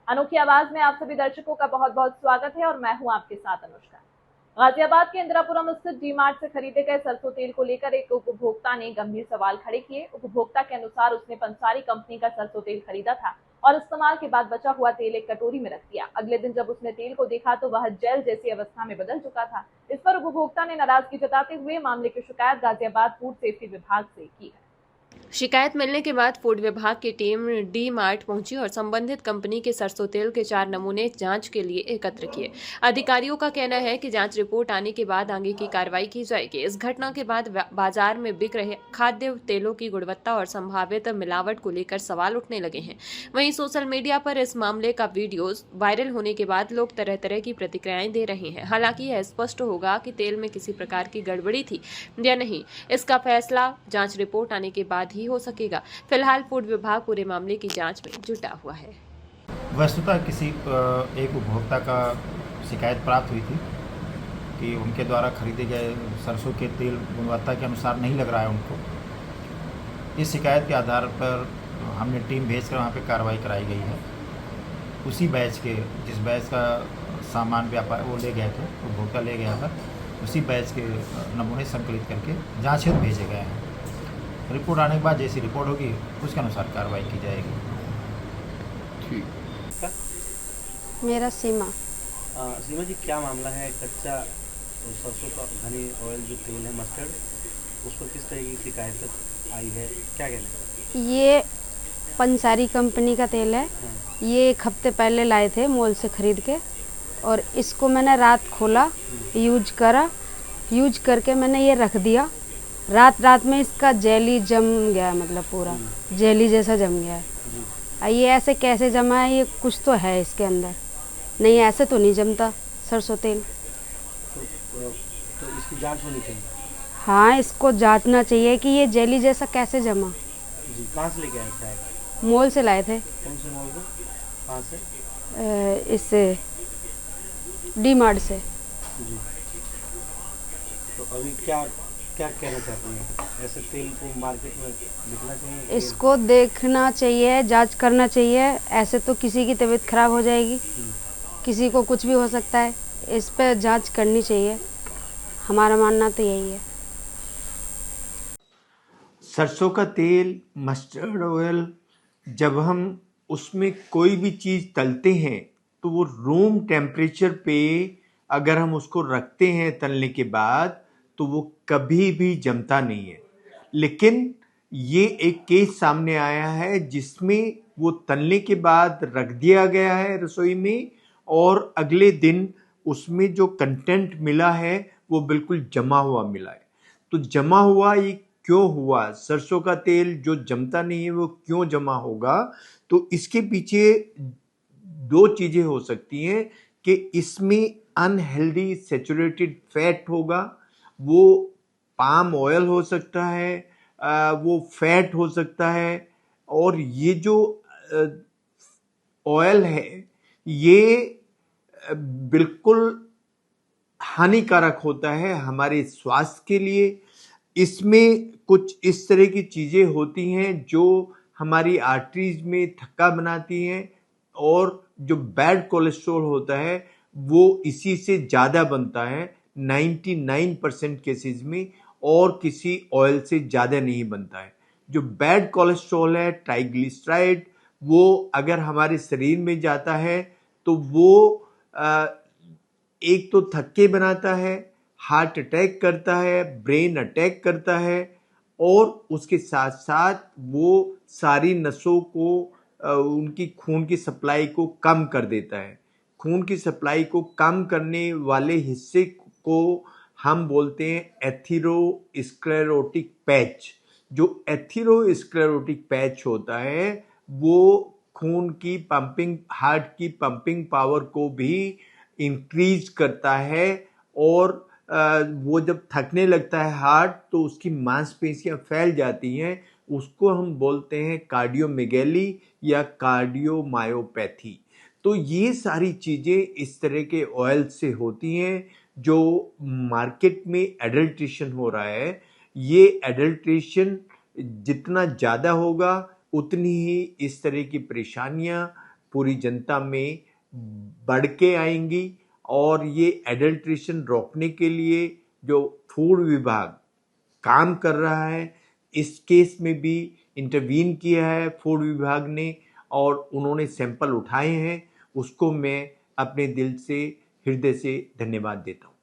अनोखी आवाज में आप सभी दर्शकों का बहुत बहुत स्वागत है और मैं हूं आपके साथ अनुष्का। गाजियाबाद के इंदिरापुरम स्थित डी मार्ट से खरीदे गए सरसों तेल को लेकर एक उपभोक्ता ने गंभीर सवाल खड़े किए। उपभोक्ता के अनुसार उसने पंसारी कंपनी का सरसों तेल खरीदा था और इस्तेमाल के बाद बचा हुआ तेल एक कटोरी में रख दिया। अगले दिन जब उसने तेल को देखा तो वह जेल जैसी अवस्था में बदल चुका था। इस पर उपभोक्ता ने नाराजगी जताते हुए मामले की शिकायत गाजियाबाद फूड सेफ्टी विभाग से की है। शिकायत मिलने के बाद फूड विभाग की टीम डी मार्ट पहुंची और संबंधित कंपनी के सरसों तेल के 4 नमूने जांच के लिए एकत्र किए। अधिकारियों का कहना है कि जांच रिपोर्ट आने के बाद आगे की कार्रवाई की जाएगी। इस घटना के बाद बाजार में बिक रहे खाद्य तेलों की गुणवत्ता और संभावित मिलावट को लेकर सवाल उठने लगे हैं। वहीं सोशल मीडिया पर इस मामले का वीडियो वायरल होने के बाद लोग तरह तरह की प्रतिक्रियाएं दे रहे हैं। हालांकि यह स्पष्ट होगा कि तेल में किसी प्रकार की गड़बड़ी थी या नहीं, इसका फैसला जांच रिपोर्ट आने के बाद ही हो सकेगा। फिलहाल फूड विभाग पूरे मामले की जांच में जुटा हुआ है। वस्तुतः किसी एक उपभोक्ता का शिकायत प्राप्त हुई थी कि उनके द्वारा खरीदे गए सरसों के तेल गुणवत्ता के अनुसार नहीं लग रहा है उनको। इस शिकायत के आधार पर हमने टीम भेजकर वहाँ पे कार्रवाई कराई गई है। उसी बैच के जिस बैच का सामान व्यापार वो ले गए थे, उपभोक्ता ले गया था, उसी बैच के नमूने संकलित करके जाँच हेतु भेजे गए हैं। रिपोर्ट आने के बाद जैसी रिपोर्ट होगी उसके अनुसार कार्रवाई की जाएगी। ठीक। मेरा सीमा। सीमा जी, क्या मामला है? कच्चा सरसों का घनी ऑयल जो तेल है मस्टर्ड, उस पर किस तरह की शिकायत आई है, क्या कहना है? ये पंसारी कंपनी का तेल है। ये 1 हफ्ते पहले लाए थे मॉल से खरीद के, और इसको मैंने रात खोला, यूज करा, यूज करके मैंने ये रख दिया। रात में इसका जेली जम गया, मतलब पूरा जेली जैसा जम गया है। ये ऐसे कैसे जमा है? ये कुछ तो है इसके अंदर। नहीं, ऐसे तो नहीं जमता सरसों तेल। तो इसकी जांच होनी चाहिए। हाँ, इसको जांचना चाहिए कि ये जेली जैसा कैसे जमा। जी, कहाँ से लेके आए थे आप? मॉल से लाए थे। कौन से मॉल से? कहाँ से? इससे डी मार्ट से। जी। तो अभी क्या क्या कहना चाहते हैं? ऐसे तेल को मार्केट में बिकना चाहिए? इसको देखना चाहिए, जांच करना चाहिए। ऐसे तो किसी की तबीयत खराब हो जाएगी, किसी को कुछ भी हो सकता है। इस पे जांच करनी चाहिए, हमारा मानना तो यही है। सरसों का तेल, मस्टर्ड ऑयल, जब हम उसमें कोई भी चीज़ तलते हैं तो वो रूम टेम्परेचर पे अगर हम उसको रखते हैं तलने के बाद तो वो कभी भी जमता नहीं है। लेकिन ये एक केस सामने आया है जिसमें वो तलने के बाद रख दिया गया है रसोई में, और अगले दिन उसमें जो कंटेंट मिला है वो बिल्कुल जमा हुआ मिला है। तो जमा हुआ ये क्यों हुआ? सरसों का तेल जो जमता नहीं है वो क्यों जमा होगा? तो इसके पीछे 2 चीज़ें हो सकती हैं कि इसमें अनहेल्दी सैचुरेटेड फैट होगा, वो पाम ऑयल हो सकता है, वो फैट हो सकता है, और ये जो ऑयल है ये बिल्कुल हानिकारक होता है हमारे स्वास्थ्य के लिए। इसमें कुछ इस तरह की चीज़ें होती हैं जो हमारी आर्टरीज में थक्का बनाती हैं, और जो बैड कोलेस्ट्रॉल होता है वो इसी से ज़्यादा बनता है 99% केसेस में, और किसी ऑयल से ज़्यादा नहीं बनता है। जो बैड कोलेस्ट्रॉल है, ट्राइग्लिसराइड, वो अगर हमारे शरीर में जाता है तो वो एक तो थक्के बनाता है, हार्ट अटैक करता है, ब्रेन अटैक करता है, और उसके साथ साथ वो सारी नसों को उनकी खून की सप्लाई को कम कर देता है। खून की सप्लाई को कम करने वाले हिस्से को हम बोलते हैं एथेरोस्क्लेरोटिक पैच। जो एथेरोस्क्लेरोटिक पैच होता है वो खून की पंपिंग, हार्ट की पंपिंग पावर को भी इंक्रीज करता है, और वो जब थकने लगता है हार्ट तो उसकी मांसपेशियां फैल जाती हैं, उसको हम बोलते हैं कार्डियोमेगैली या कार्डियोमायोपैथी। तो ये सारी चीज़ें इस तरह के ऑयल से होती हैं जो मार्केट में एडल्ट्रेशन हो रहा है। ये एडल्ट्रेशन जितना ज़्यादा होगा उतनी ही इस तरह की परेशानियां, पूरी जनता में बढ़ के आएंगी और ये एडल्ट्रेशन रोकने के लिए जो फूड विभाग काम कर रहा है, इस केस में भी इंटरवीन किया है फूड विभाग ने और उन्होंने सैंपल उठाए हैं, उसको मैं अपने दिल से हृदय से धन्यवाद देता हूँ।